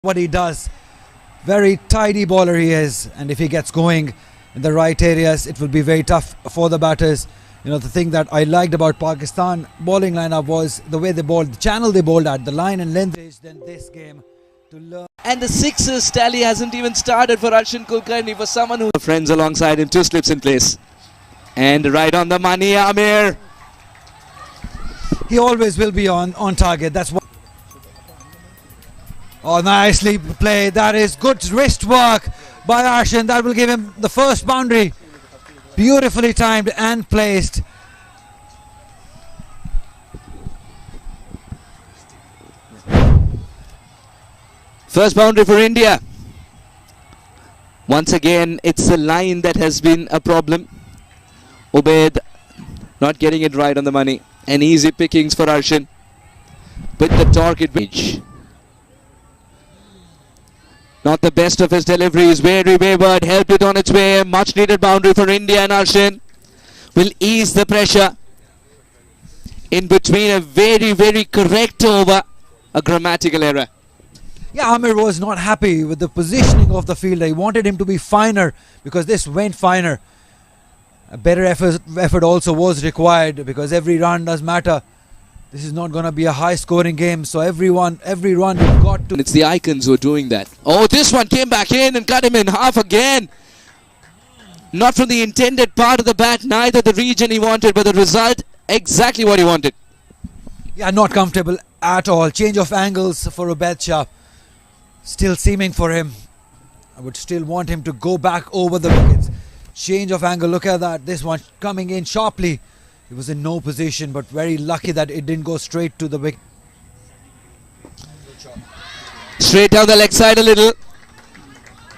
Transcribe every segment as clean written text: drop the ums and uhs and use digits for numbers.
what he does. Very tidy bowler he is, and if he gets going in the right areas, it will be very tough for the batters. You know, the thing that I liked about Pakistan bowling lineup was the way they bowled, the channel they bowled at, the line and length then this game to learn. And the sixes tally hasn't even started for Arshan Kulkarni, for someone who friends alongside him, 2 slips in place. And right on the money, Amir. He always will be on target. That's what. Oh, nicely played. That is good wrist work by Arshan. That will give him the first boundary. Beautifully timed and placed. First boundary for India. Once again, it's a line that has been a problem. Ubaid not getting it right on the money. And easy pickings for Arshan. With the target pitch. Not the best of his deliveries. Very wayward. Helped it on its way. Much needed boundary for India, and Arshan will ease the pressure. In between a very, very correct over. A grammatical error. Yeah, Amir was not happy with the positioning of the fielder. He wanted him to be finer because this went finer. A better effort also was required because every run does matter. This is not going to be a high scoring game, so every run you've got to. It's the icons who are doing that. Oh, this one came back in and cut him in half again. Not from the intended part of the bat, neither the region he wanted, but the result exactly what he wanted. Yeah, not comfortable at all. Change of angles for Ubaid Shah. Still seaming for him. I would still want him to go back over the wickets. Change of angle, look at that. This one coming in sharply. He was in no position, but very lucky that it didn't go straight to the wicket. Straight down the leg side a little.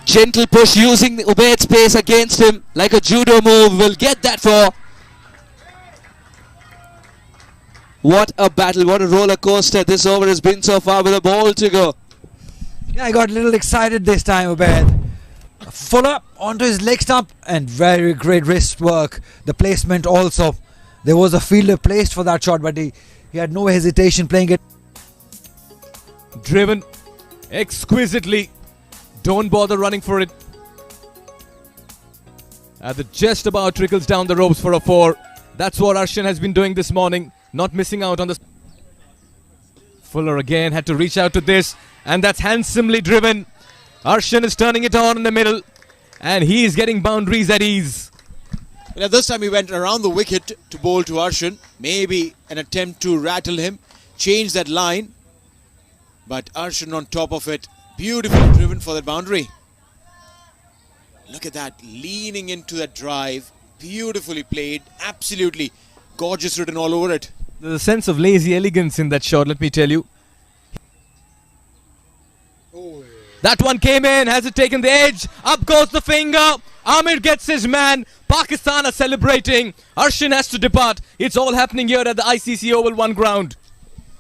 Gentle push using Ubaid's pace against him. Like a judo move. Will get that for. What a battle. What a roller coaster this over has been so far with a ball to go. Yeah, I got a little excited this time, Ubaid. Full up onto his leg stump and very great wrist work. The placement also. There was a fielder placed for that shot, but he had no hesitation playing it. Driven exquisitely. Don't bother running for it. The just about trickles down the ropes for a 4. That's what Arshan has been doing this morning. Not missing out on the... Fuller again had to reach out to this. And that's handsomely driven. Arshan is turning it on in the middle. And he is getting boundaries at ease. Well, this time he went around the wicket to bowl to Arshan. Maybe an attempt to rattle him. Change that line. But Arshan on top of it. Beautifully driven for that boundary. Look at that. Leaning into that drive. Beautifully played. Absolutely gorgeous written all over it. There's a sense of lazy elegance in that shot, let me tell you. That one came in. Has it taken the edge? Up goes the finger. Amir gets his man. Pakistan are celebrating. Arshan has to depart. It's all happening here at the ICC Oval 1 ground.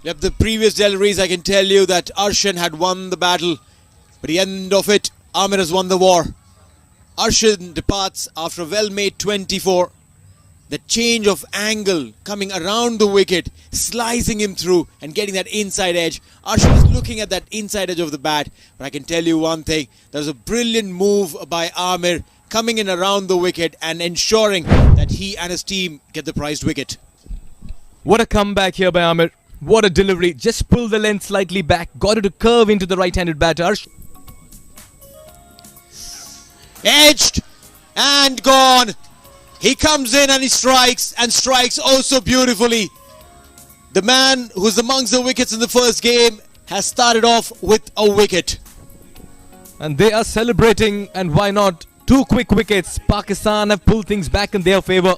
Yep, the previous deliveries, I can tell you that Arshan had won the battle. But the end of it, Amir has won the war. Arshan departs after a well-made 24. The change of angle coming around the wicket, slicing him through and getting that inside edge. Arshan is looking at that inside edge of the bat. But I can tell you one thing. There's a brilliant move by Amir coming in around the wicket and ensuring that he and his team get the prized wicket. What a comeback here by Amir. What a delivery. Just pulled the length slightly back. Got it to curve into the right-handed batter. Edged and gone. He comes in and he strikes oh so beautifully. The man who's amongst the wickets in the first game has started off with a wicket. And they are celebrating, and why not? 2 quick wickets. Pakistan have pulled things back in their favour.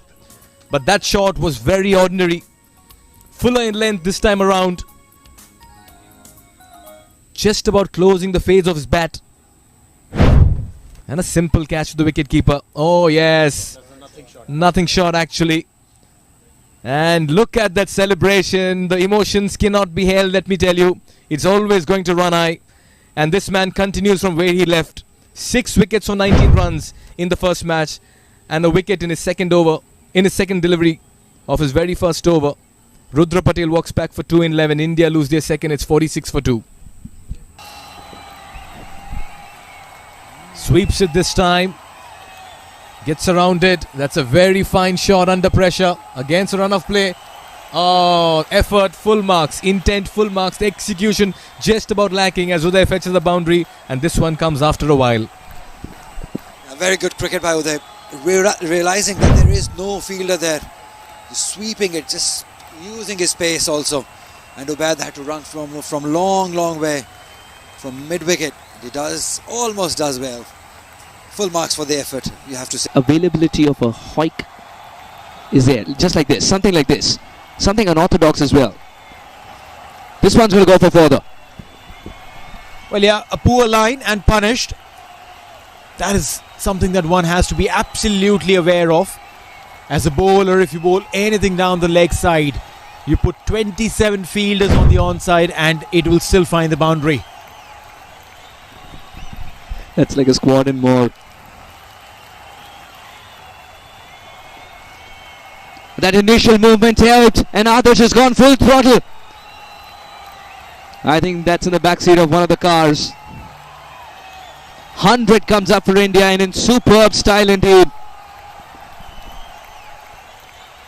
But that shot was very ordinary. Fuller in length this time around. Just about closing the face of his bat. And a simple catch to the wicketkeeper. Oh yes. Nothing short actually. And look at that celebration. The emotions cannot be held, let me tell you. It's always going to run high. And this man continues from where he left. 6 wickets for 19 runs in the first match. And a wicket in his second over. In his second delivery of his very first over. Rudra Patel walks back for 2 in 11. India lose their second. It's 46 for 2. Sweeps it this time. Gets around it. That's a very fine shot under pressure. Against a run of play. Oh, effort, full marks. Intent, full marks. The execution just about lacking as Uday fetches the boundary. And this one comes after a while. A very good cricket by Uday. Realizing that there is no fielder there. He's sweeping it, just using his pace also. And Ubaid had to run from long way. From mid-wicket. He almost does well. Full marks for the effort, you have to say. Availability of a hike is there, just like this, something like this, something unorthodox as well. This one's going to go for further. Well, yeah, a poor line and punished. That is something that one has to be absolutely aware of. As a bowler, if you bowl anything down the leg side, you put 27 fielders on the onside and it will still find the boundary. That's like a squad and more. That initial movement helped, and Adarsh has gone full throttle. I think that's in the backseat of one of the cars. 100 comes up for India, and in superb style indeed.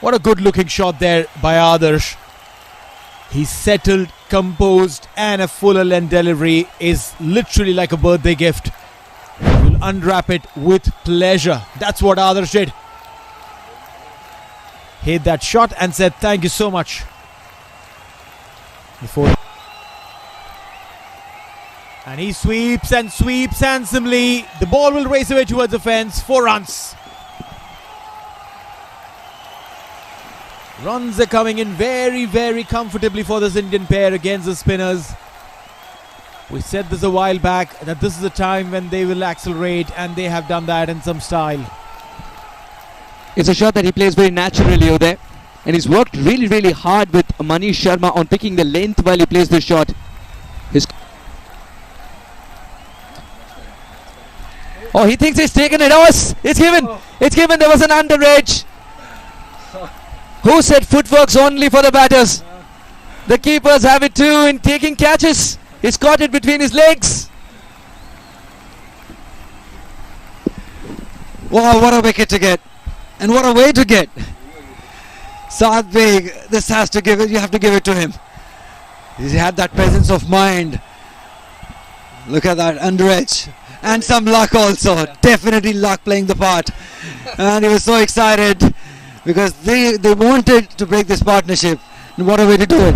What a good looking shot there by Adarsh. He's settled, composed, and a fuller length delivery is literally like a birthday gift. You'll unwrap it with pleasure. That's what Adarsh did. Hit that shot and said thank you so much. And he sweeps and sweeps handsomely. The ball will race away towards the fence. 4 runs. Runs are coming in very comfortably for this Indian pair against the spinners. We said this a while back that this is the time when they will accelerate, and they have done that in some style. It's a shot that he plays very naturally there, and he's worked really hard with Manish Sharma on picking the length while he plays the shot. Oh, he thinks he's taken it. Oh, it's given. It's given. There was an under edge. Who said footwork's only for the batters? The keepers have it too in taking catches. He's caught it between his legs. Wow, what a wicket to get. And what a way to get. Saad Beg, this has to give it, you have to give it to him. He had that presence of mind. Look at that under edge. And some luck also. Definitely luck playing the part. And he was so excited because they wanted to break this partnership. And what a way to do it.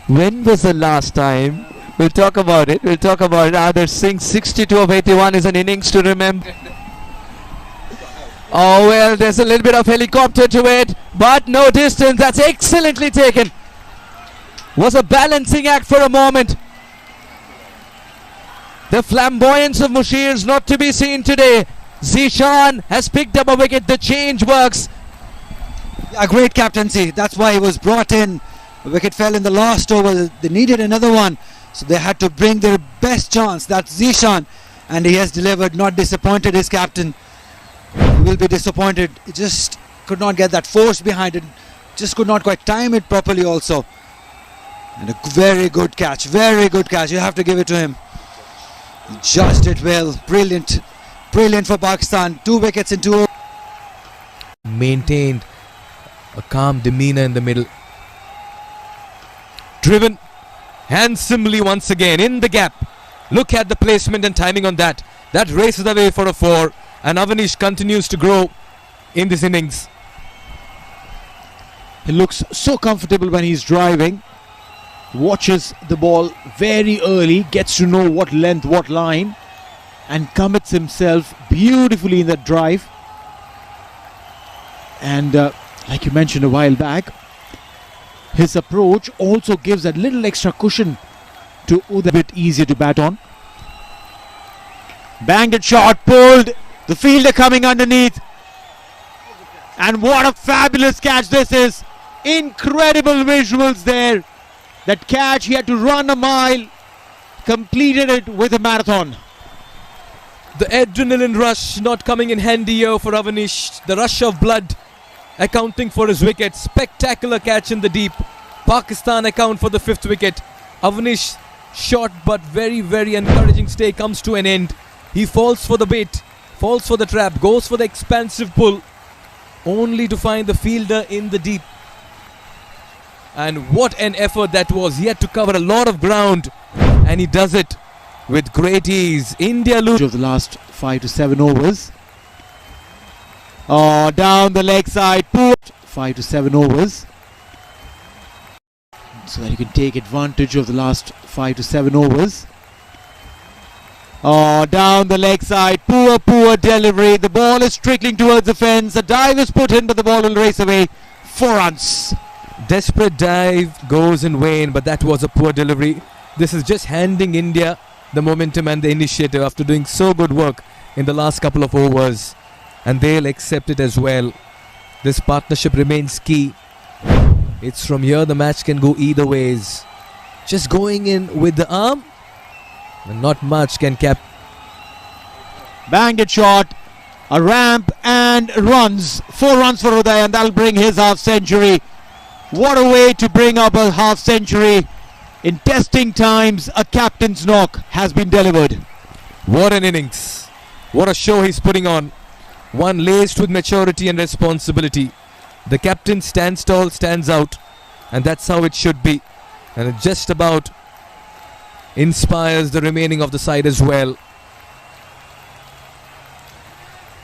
When was the last time? We'll talk about it. Adarsh Singh, 62 of 81 is an innings to remember. Oh well, there's a little bit of helicopter to it, but no distance. That's excellently taken. Was a balancing act for a moment. The flamboyance of Mushir is not to be seen today. Zishan has picked up a wicket. The change works. A great captaincy. That's why he was brought in. The wicket fell in the last over. They needed another one, so they had to bring their best chance. That's Zishan, and he has delivered. Not disappointed his captain. He will be disappointed. He just could not get that force behind it. Just could not quite time it properly also. And a very good catch. Very good catch. You have to give it to him. He judged it well. Brilliant. Brilliant for Pakistan. 2 wickets in 2 overs. Maintained a calm demeanor in the middle. Driven handsomely once again in the gap. Look at the placement and timing on that. That races away for a 4. And Avanish continues to grow in this innings. He looks so comfortable when he's driving. Watches the ball very early, gets to know what length, what line, and commits himself beautifully in that drive. And like you mentioned a while back, his approach also gives a little extra cushion to Uday, a bit easier to bat on. Banged it shot, pulled. The fielder coming underneath. And what a fabulous catch this is. Incredible visuals there. That catch, he had to run a mile. Completed it with a marathon. The adrenaline rush not coming in handy here for Avanish. The rush of blood accounting for his wicket. Spectacular catch in the deep. Pakistan account for the 5th wicket. Avanish short but very encouraging stay comes to an end. He falls for the bait, falls for the trap, goes for the expansive pull, only to find the fielder in the deep. And what an effort that was. He had to cover a lot of ground, and he does it with great ease. India lose Of the last 5 to 7 overs. Oh, down the leg side. 5 to 7 overs. So that you can take advantage of the last 5 to 7 overs. Oh, down the leg side. Poor delivery. The ball is trickling towards the fence. A dive is put in, but the ball will race away. 4 runs. Desperate dive goes in vain, but that was a poor delivery. This is just handing India the momentum and the initiative after doing so good work in the last couple of overs, and they'll accept it as well. This partnership remains key. It's from here the match can go either ways. Just going in with the arm, and not much can cap. Banged it short. A ramp and runs. 4 runs for Uday, and that'll bring his half century. What a way to bring up a half century. In testing times, a captain's knock has been delivered. What an innings. What a show he's putting on. One laced with maturity and responsibility. The captain stands tall, stands out, and that's how it should be. And it just about inspires the remaining of the side as well.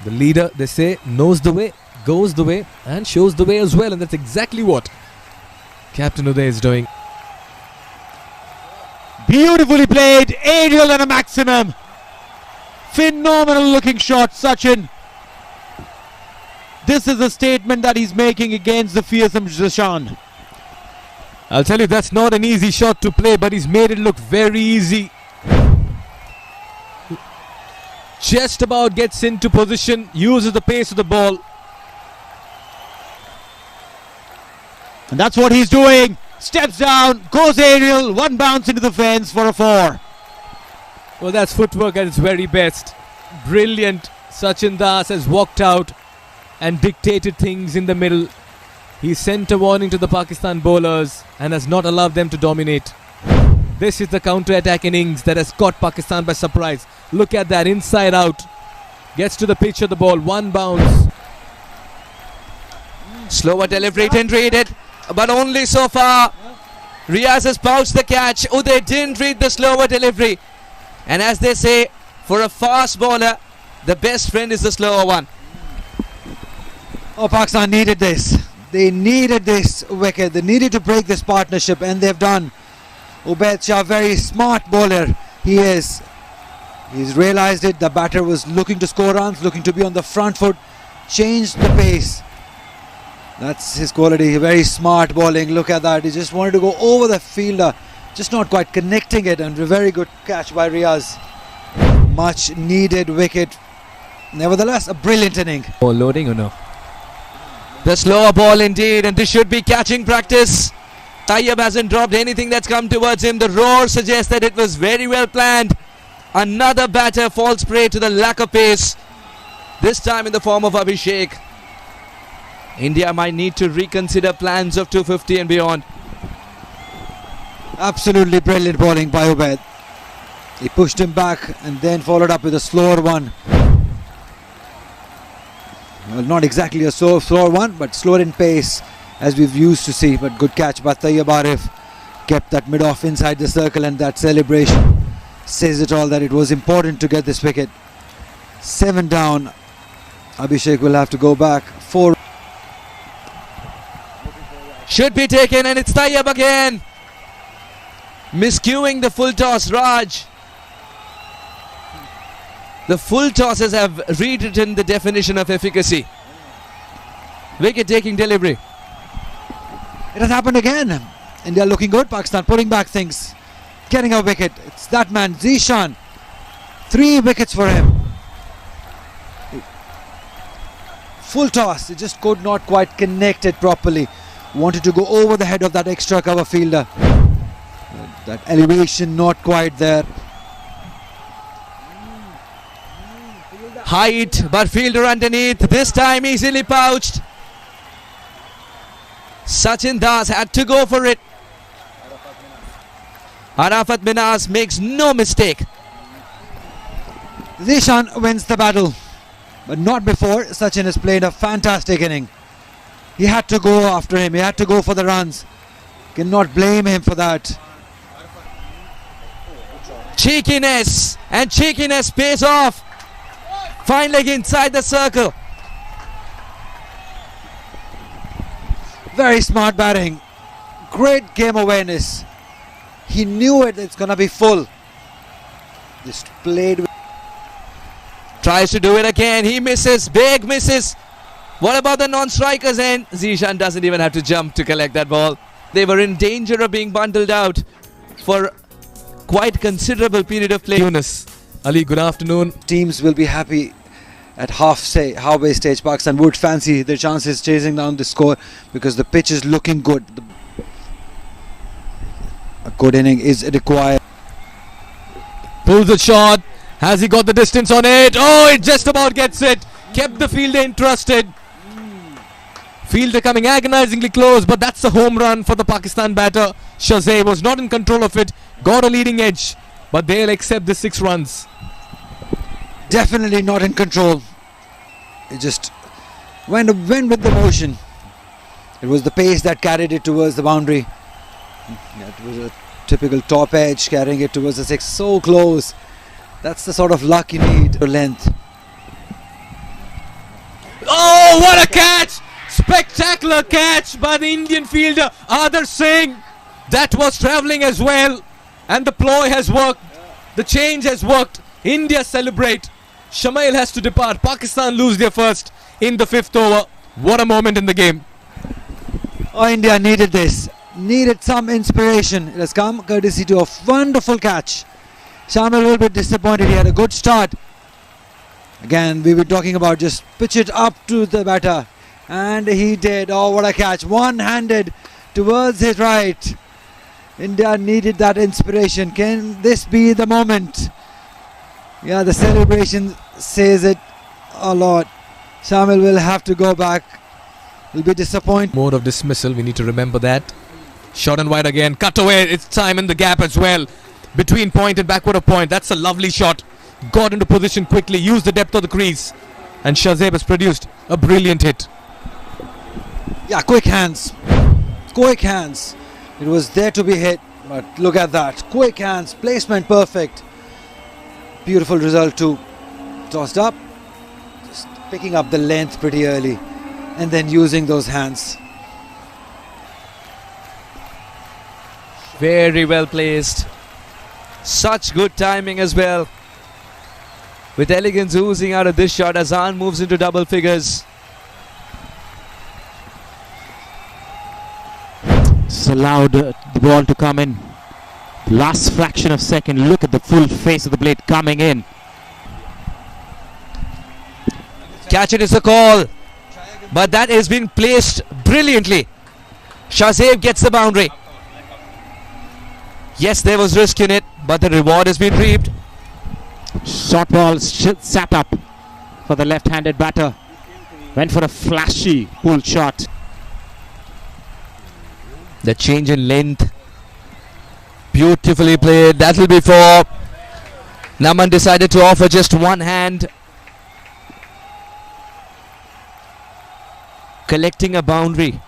The leader, they say, knows the way, goes the way, and shows the way as well. And that's exactly what Captain Uday is doing. Beautifully played. Aerial and a maximum. Phenomenal looking shot, Sachin. This is a statement that he's making against the fearsome Zishan. I'll tell you, that's not an easy shot to play, but he's made it look very easy. Just about gets into position, uses the pace of the ball. And that's what he's doing. Steps down, goes aerial, 1 bounce into the fence for a 4. Well, that's footwork at its very best. Brilliant. Sachin Das has walked out and dictated things in the middle. He sent a warning to the Pakistan bowlers and has not allowed them to dominate. This is the counter-attack innings that has caught Pakistan by surprise. Look at that, inside out. Gets to the pitch of the ball, 1 bounce. Slower delivery, didn't read it, but only so far. Riaz has bounced the catch. Uday didn't read the slower delivery. And as they say, for a fast bowler, the best friend is the slower one. Oh, Pakistan needed this. They needed this wicket. They needed to break this partnership, and they've done. Ubaid Shah, very smart bowler. He is. He's realised it. The batter was looking to score runs, looking to be on the front foot. Changed the pace. That's his quality. Very smart bowling. Look at that. He just wanted to go over the fielder. Just not quite connecting it. And a very good catch by Riaz. Much needed wicket. Nevertheless, a brilliant inning. Ball loading or no? The slower ball indeed, and this should be catching practice. Tayyab hasn't dropped anything that's come towards him. The roar suggests that it was very well planned. Another batter falls prey to the lack of pace, this time in the form of Abhishek. India might need to reconsider plans of 250 and beyond. Absolutely brilliant bowling by Ubaid. He pushed him back and then followed up with a slower one. Well, not exactly a slower one, but slower in pace as we've used to see. But good catch by Tayyab Arif. Kept that mid-off inside the circle, and that celebration says it all, that it was important to get this wicket. 7 down. Abhishek will have to go back. 4. Should be taken, and it's Tayyab again. Miscuing the full toss, Raj. The full tosses have rewritten the definition of efficacy. Wicket taking delivery. It has happened again. India looking good. Pakistan putting back things. Getting a wicket. It's that man, Zishan. 3 wickets for him. Full toss. It just could not quite connect it properly. Wanted to go over the head of that extra cover fielder. That elevation not quite there. Height, but fielder underneath. This time easily pouched. Sachin Das had to go for it. Arafat Minas makes no mistake. Zishan wins the battle, but not before. Sachin has played a fantastic inning. He had to go after him. He had to go for the runs. Cannot blame him for that. Cheekiness, and cheekiness pays off. Fine leg inside the circle. Very smart batting. Great game awareness. He knew it's going to be full. Just played with. Tries to do it again. He misses. Big misses. What about the non-strikers? And Zishan doesn't even have to jump to collect that ball. They were in danger of being bundled out for quite considerable period of play. Yunus. Ali, good afternoon. Teams will be happy at halfway stage. Pakistan would fancy their chances chasing down the score because the pitch is looking good. A good inning is required. Pulls the shot. Has he got the distance on it? Oh, it just about gets it. Kept the fielder interested. Fielder coming agonizingly close, but that's a home run for the Pakistan batter. Shazay was not in control of it. Got a leading edge, but they'll accept the 6 runs. Definitely not in control. It just went with the motion. It was the pace that carried it towards the boundary. That was a typical top edge carrying it towards the 6. So close. That's the sort of luck you need for length. Oh, what a catch! Spectacular catch by the Indian fielder Adar Singh. That was travelling as well, and the ploy has worked. The change has worked. India celebrate. Shamail has to depart. Pakistan lose their first in the 5th over. What a moment in the game. Oh, India needed this. Needed some inspiration. It has come courtesy to a wonderful catch. Shamil will be disappointed. He had a good start. Again, we were talking about just pitch it up to the batter. And he did. Oh, what a catch. One-handed towards his right. India needed that inspiration. Can this be the moment? Yeah, the celebration says it a lot. Shamil will have to go back. He'll be disappointed. Mode of dismissal, we need to remember that. Short and wide again. Cut away. It's time in the gap as well. Between point and backward of point. That's a lovely shot. Got into position quickly. Used the depth of the crease. And Shazeb has produced a brilliant hit. Yeah, quick hands. Quick hands. It was there to be hit. But look at that. Quick hands. Placement perfect. Beautiful result too. Tossed up. Just picking up the length pretty early. And then using those hands. Very well placed. Such good timing as well. With elegance oozing out of this shot, Azan moves into double figures. Just allowed the ball to come in. Last fraction of second. Look at the full face of the blade coming in. Catch it is a call. But that has been placed brilliantly. Shazeb gets the boundary. Yes, there was risk in it, but the reward has been reaped. Short ball sat up for the left-handed batter. Went for a flashy pull shot. The change in length. Beautifully played. That will be for Naman. Decided to offer just one hand. Collecting a boundary.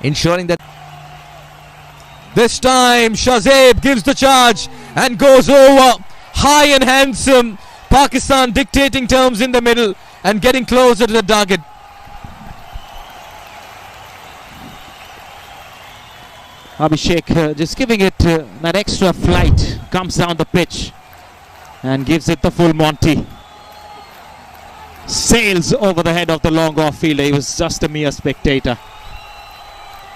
Ensuring that. This time Shazeb gives the charge and goes over. High and handsome. Pakistan dictating terms in the middle and getting closer to the target. Abhishek just giving it that extra flight. Comes down the pitch and gives it the full Monty. Sails over the head of the long off fielder. He was just a mere spectator.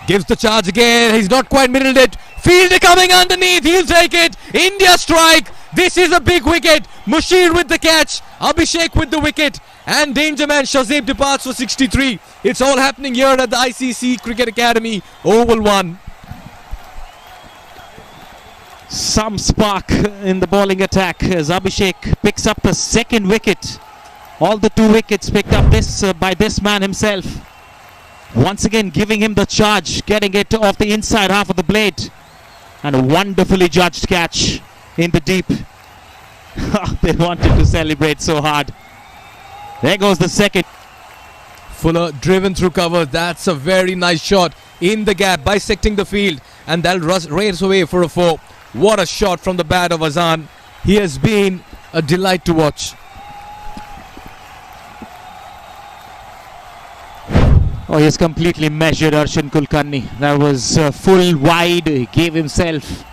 Gives the charge again. He's not quite middled it. Fielder coming underneath. He'll take it. India strike. This is a big wicket. Mushir with the catch. Abhishek with the wicket. And danger man Shazeb departs for 63. It's all happening here at the ICC Cricket Academy. Oval 1. Some spark in the bowling attack as Abhishek picks up the second wicket. All the 2 wickets picked up by this man himself. Once again giving him the charge, getting it off the inside half of the blade. And a wonderfully judged catch in the deep. They wanted to celebrate so hard. There goes the second. Fuller driven through cover. That's a very nice shot in the gap, bisecting the field, and that'll race away for a 4. What a shot from the bat of Azan. He has been a delight to watch. Oh, he's completely measured Arshan Kulkarni. That was full wide. He gave himself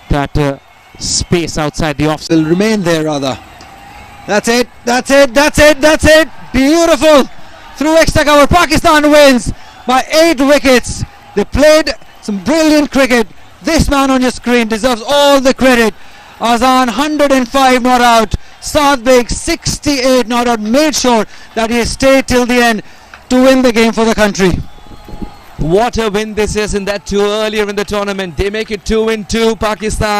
that space outside the off. Will remain there rather. That's it. Beautiful. Through extra cover, Pakistan wins by 8 wickets. They played some brilliant cricket. This man on your screen deserves all the credit. Azan 105 not out. Saad Beg 68 not out. Made sure that he stayed till the end to win the game for the country. What a win this is, and that too earlier in the tournament. They make it 2-2 Pakistan.